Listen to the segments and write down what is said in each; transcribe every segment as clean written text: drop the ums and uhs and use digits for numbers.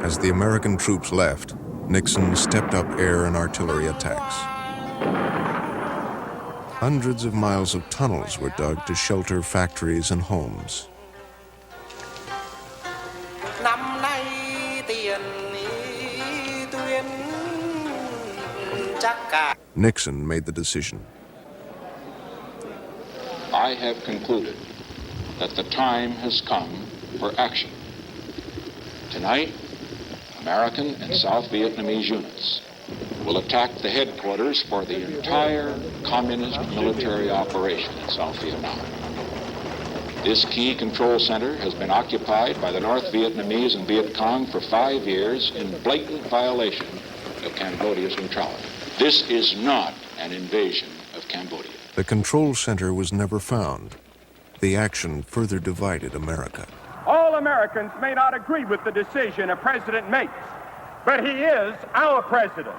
As the American troops left, Nixon stepped up air and artillery attacks. Hundreds of miles of tunnels were dug to shelter factories and homes. Nixon made the decision. I have concluded that the time has come for action. Tonight, American and South Vietnamese units will attack the headquarters for the entire communist military operation in South Vietnam. This key control center has been occupied by the North Vietnamese and Viet Cong for 5 years in blatant violation of Cambodia's neutrality. This is not an invasion of Cambodia. The control center was never found. The action further divided America. All Americans may not agree with the decision a president makes, but he is our president.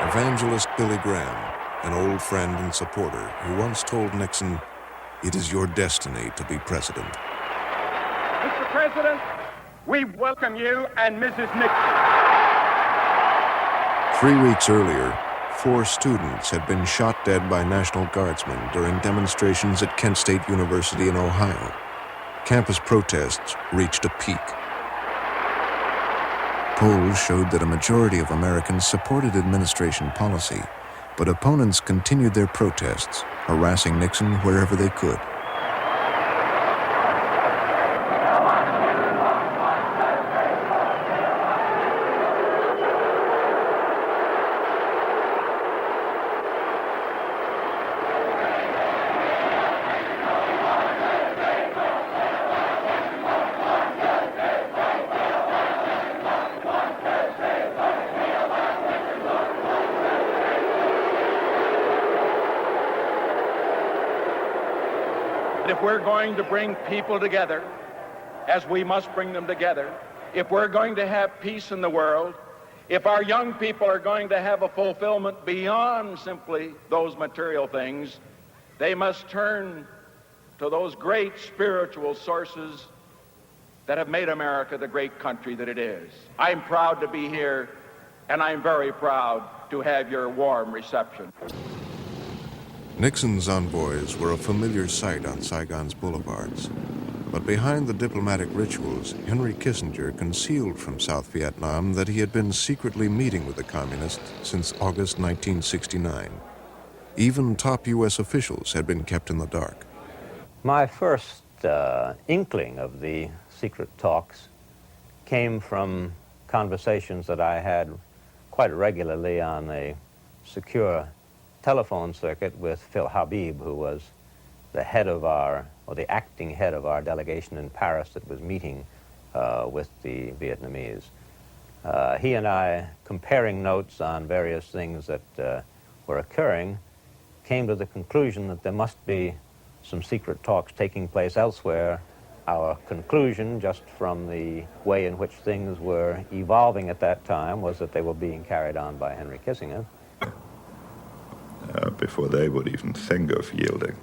Evangelist Billy Graham, an old friend and supporter, who once told Nixon, "It is your destiny to be president." Mr. President, we welcome you and Mrs. Nixon. 3 weeks earlier, 4 students had been shot dead by National Guardsmen during demonstrations at Kent State University in Ohio. Campus protests reached a peak. Polls showed that a majority of Americans supported administration policy, but opponents continued their protests, harassing Nixon wherever they could. If we're going to bring people together, as we must bring them together, if we're going to have peace in the world, if our young people are going to have a fulfillment beyond simply those material things, they must turn to those great spiritual sources that have made America the great country that it is. I'm proud to be here, and I'm very proud to have your warm reception. Nixon's envoys were a familiar sight on Saigon's boulevards. But behind the diplomatic rituals, Henry Kissinger concealed from South Vietnam that he had been secretly meeting with the communists since August 1969. Even top U.S. officials had been kept in the dark. My first inkling of the secret talks came from conversations that I had quite regularly on a secure telephone circuit with Phil Habib, who was the head of our, or the acting head of our delegation in Paris that was meeting with the Vietnamese. He and I, comparing notes on various things that were occurring, came to the conclusion that there must be some secret talks taking place elsewhere. Our conclusion, just from the way in which things were evolving at that time, was that they were being carried on by Henry Kissinger. Before they would even think of yielding.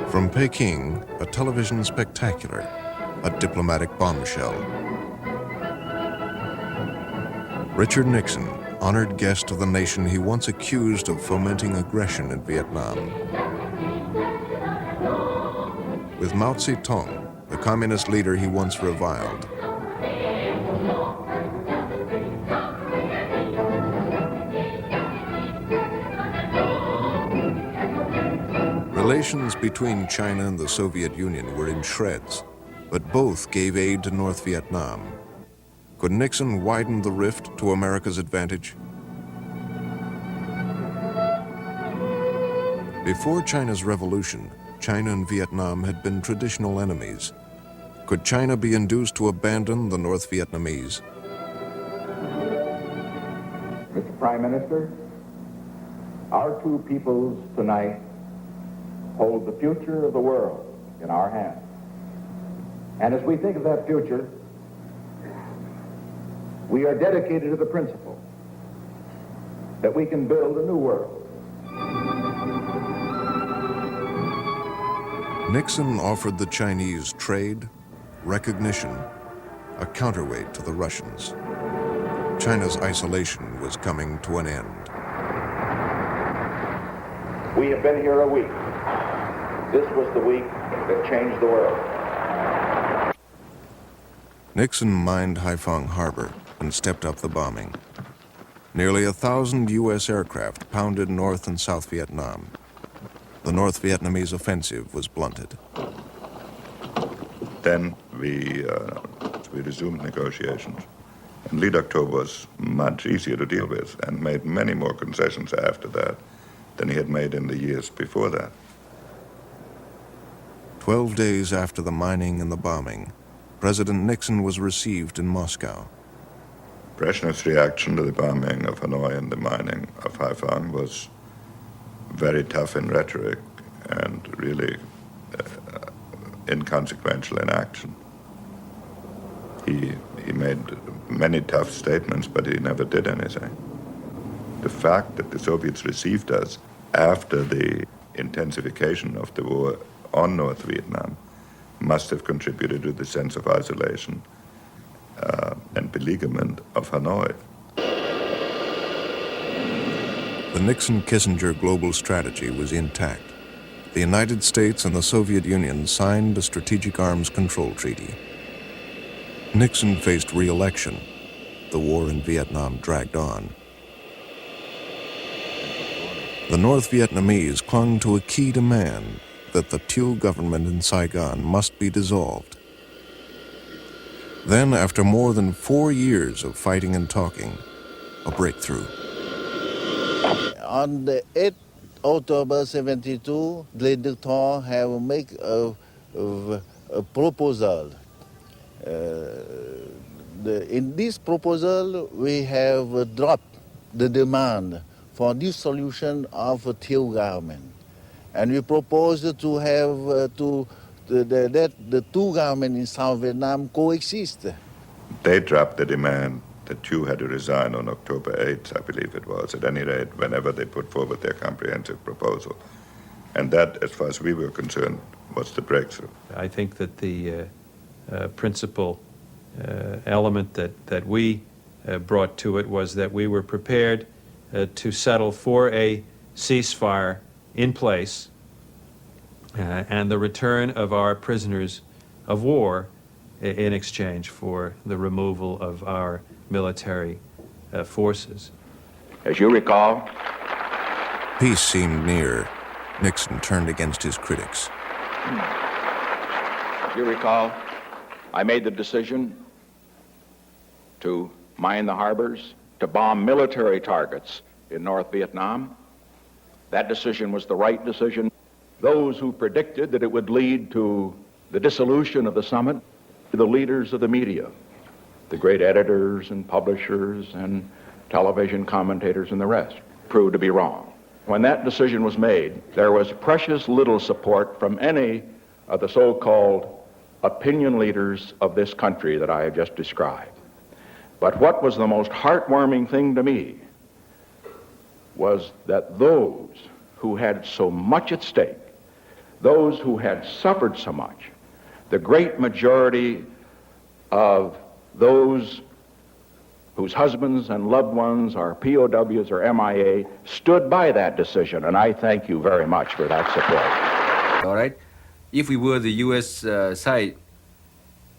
From Peking, a television spectacular, a diplomatic bombshell. Richard Nixon, honored guest of the nation he once accused of fomenting aggression in Vietnam. With Mao Zedong, the communist leader he once reviled. Relations between China and the Soviet Union were in shreds, but both gave aid to North Vietnam. Could Nixon widen the rift to America's advantage? Before China's revolution, China and Vietnam had been traditional enemies. Could China be induced to abandon the North Vietnamese? Mr. Prime Minister, our two peoples tonight hold the future of the world in our hands. And as we think of that future, we are dedicated to the principle that we can build a new world. Nixon offered the Chinese trade, recognition, a counterweight to the Russians. China's isolation was coming to an end. We have been here a week. This was the week that changed the world. Nixon mined Haiphong Harbor and stepped up the bombing. Nearly 1,000 U.S. aircraft pounded North and South Vietnam. The North Vietnamese offensive was blunted. Then we resumed negotiations. And Lee Duc Tho was much easier to deal with and made many more concessions after that than he had made in the years before that. 12 days after the mining and the bombing, President Nixon was received in Moscow. Brezhnev's reaction to the bombing of Hanoi and the mining of Haiphong was very tough in rhetoric and really inconsequential in action. He made many tough statements, but he never did anything. The fact that the Soviets received us after the intensification of the war on North Vietnam must have contributed to the sense of isolation and beleaguerment of Hanoi. The Nixon-Kissinger global strategy was intact. The United States and the Soviet Union signed a Strategic Arms Control Treaty. Nixon faced re-election. The war in Vietnam dragged on. The North Vietnamese clung to a key demand that the Thieu government in Saigon must be dissolved. Then, after more than 4 years of fighting and talking, a breakthrough. On the 8th October 72, Lee Duc Tho have made a proposal. In this proposal, we have dropped the demand for dissolution of the Thieu government. And we propose to have that the two governments in South Vietnam coexist. They dropped the demand that Thieu had to resign on October 8th, I believe it was, at any rate, whenever they put forward their comprehensive proposal. And that, as far as we were concerned, was the breakthrough. I think that the principal element that we brought to it was that we were prepared to settle for a ceasefire in place and the return of our prisoners of war in exchange for the removal of our military forces. As you recall, Peace seemed near. Nixon turned against his critics. as you recall, I made the decision to mine the harbors, to bomb military targets in North Vietnam. That decision was the right decision. Those who predicted that it would lead to the dissolution of the summit, the leaders of the media, the great editors and publishers and television commentators and the rest, proved to be wrong. When that decision was made, there was precious little support from any of the so-called opinion leaders of this country that I have just described. But what was the most heartwarming thing to me was that those who had so much at stake, those who had suffered so much, the great majority of those whose husbands and loved ones are POWs or MIA stood by that decision, and I thank you very much for that support. All right. If we were the U.S. Side,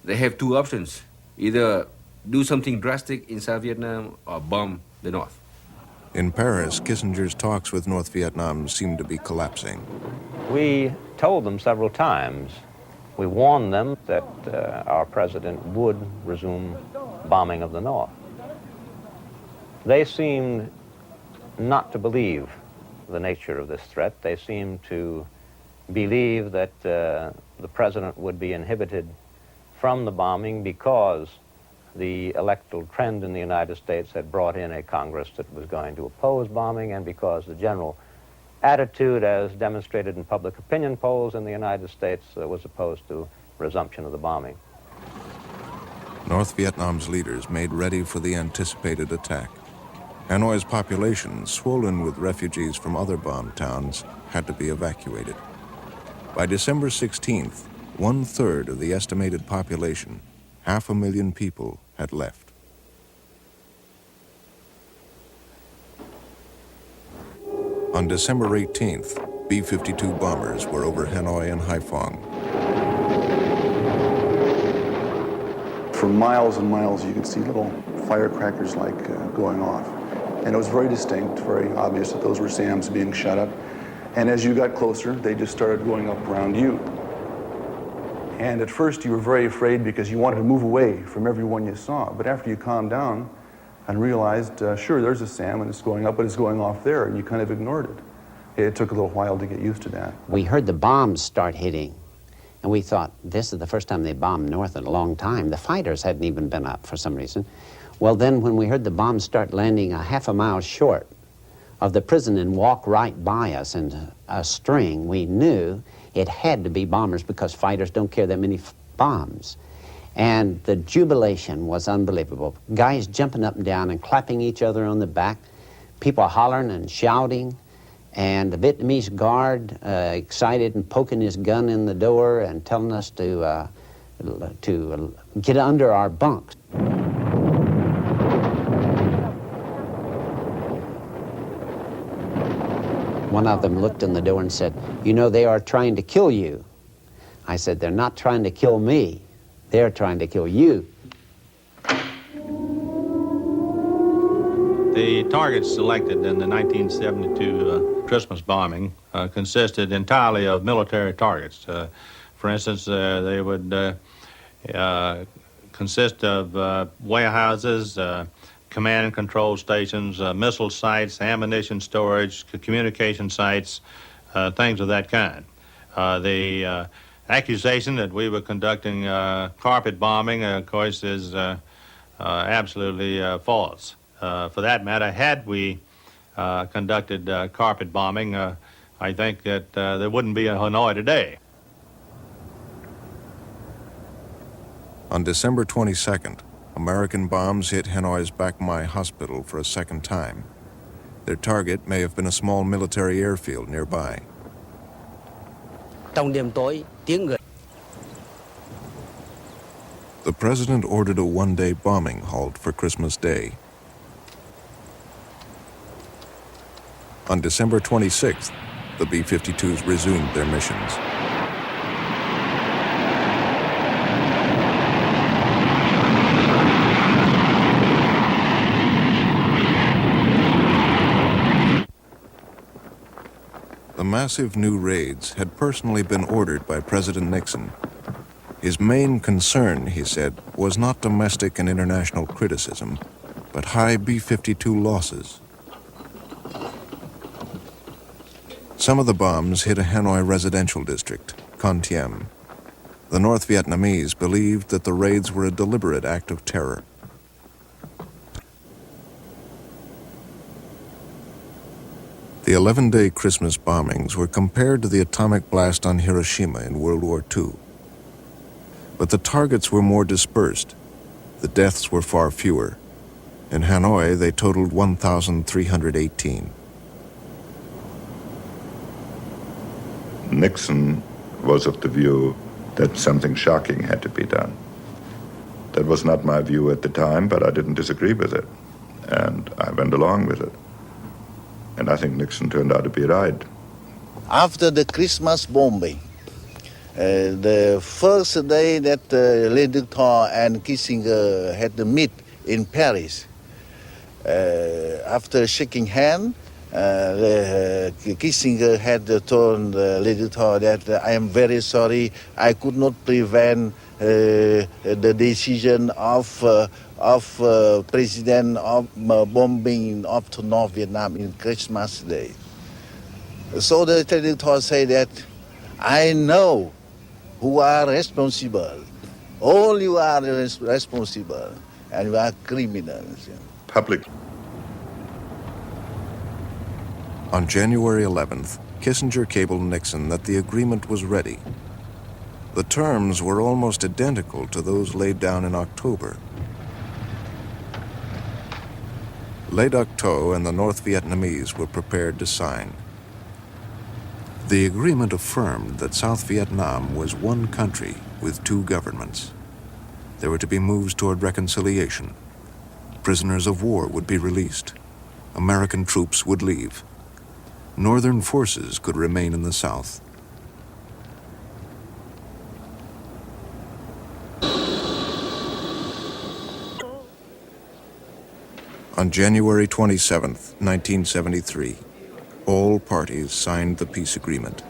they have two options: either do something drastic in South Vietnam or bomb the North. In Paris, Kissinger's talks with North Vietnam seemed to be collapsing. We told them several times, we warned them that our president would resume bombing of the North. They seemed not to believe the nature of this threat. They seemed to believe that the president would be inhibited from the bombing because the electoral trend in the United States had brought in a Congress that was going to oppose bombing, and because the general attitude, as demonstrated in public opinion polls in the United States, was opposed to resumption of the bombing. North Vietnam's leaders made ready for the anticipated attack. Hanoi's population, swollen with refugees from other bombed towns, had to be evacuated. By December 16th, 1/3 of the estimated population, 500,000 people, had left. On December 18th, B-52 bombers were over Hanoi and Haiphong. For miles and miles, you could see little firecrackers going off. And it was very distinct, very obvious that those were SAMs being shut up. And as you got closer, they just started going up around you. And at first, you were very afraid because you wanted to move away from everyone you saw. But after you calmed down and realized, sure, there's a SAM and it's going up, but it's going off there, and you kind of ignored it. It took a little while to get used to that. We heard the bombs start hitting, and we thought, this is the first time they bombed north in a long time. The fighters hadn't even been up for some reason. Well, then when we heard the bombs start landing a half a mile short of the prison and walk right by us in a string, we knew it had to be bombers because fighters don't carry that many bombs. And the jubilation was unbelievable. Guys jumping up and down and clapping each other on the back, people hollering and shouting, and the Vietnamese guard excited and poking his gun in the door and telling us to get under our bunks. One of them looked in the door and said, "You know, they are trying to kill you." I said, "They're not trying to kill me. They're trying to kill you." The targets selected in the 1972 Christmas bombing consisted entirely of military targets. For instance, they would consist of warehouses, command and control stations, missile sites, ammunition storage, communication sites, things of that kind. The accusation that we were conducting carpet bombing, of course, is absolutely false. For that matter, had we conducted carpet bombing, I think that there wouldn't be a Hanoi today. On December 22nd, American bombs hit Hanoi's Bac Mai Hospital for a second time. Their target may have been a small military airfield nearby. The president ordered a one-day bombing halt for Christmas Day. On December 26th, the B-52s resumed their missions. The massive new raids had personally been ordered by President Nixon. His main concern, he said, was not domestic and international criticism, but high B-52 losses. Some of the bombs hit a Hanoi residential district, Con Thiem. The North Vietnamese believed that the raids were a deliberate act of terror. The 11-day Christmas bombings were compared to the atomic blast on Hiroshima in World War II. But the targets were more dispersed. The deaths were far fewer. In Hanoi, they totaled 1,318. Nixon was of the view that something shocking had to be done. That was not my view at the time, but I didn't disagree with it. And I went along with it. And I think Nixon turned out to be right. After the Christmas bombing, the first day that Le Duc and Kissinger had the meet in Paris, after shaking hands, Kissinger had told Le Duc that I am very sorry, I could not prevent the decision of President of bombing up to North Vietnam in Christmas Day. So the Le Duc said that I know who are responsible. All you are responsible, and you are criminals. Public. On January 11th, Kissinger cabled Nixon that the agreement was ready. The terms were almost identical to those laid down in October. Le Duc Tho and the North Vietnamese were prepared to sign. The agreement affirmed that South Vietnam was one country with two governments. There were to be moves toward reconciliation. Prisoners of war would be released. American troops would leave. Northern forces could remain in the South. On January 27, 1973, all parties signed the peace agreement.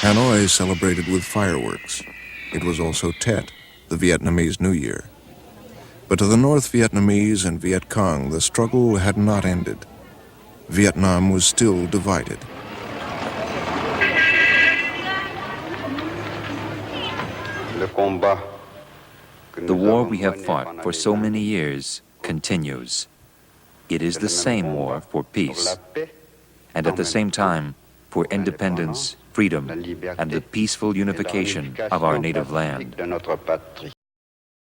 Hanoi celebrated with fireworks. It was also Tet, the Vietnamese New Year. But to the North Vietnamese and Viet Cong, the struggle had not ended. Vietnam was still divided. The war we have fought for so many years continues. It is the same war for peace, and at the same time for independence, freedom, and the peaceful unification of our native land.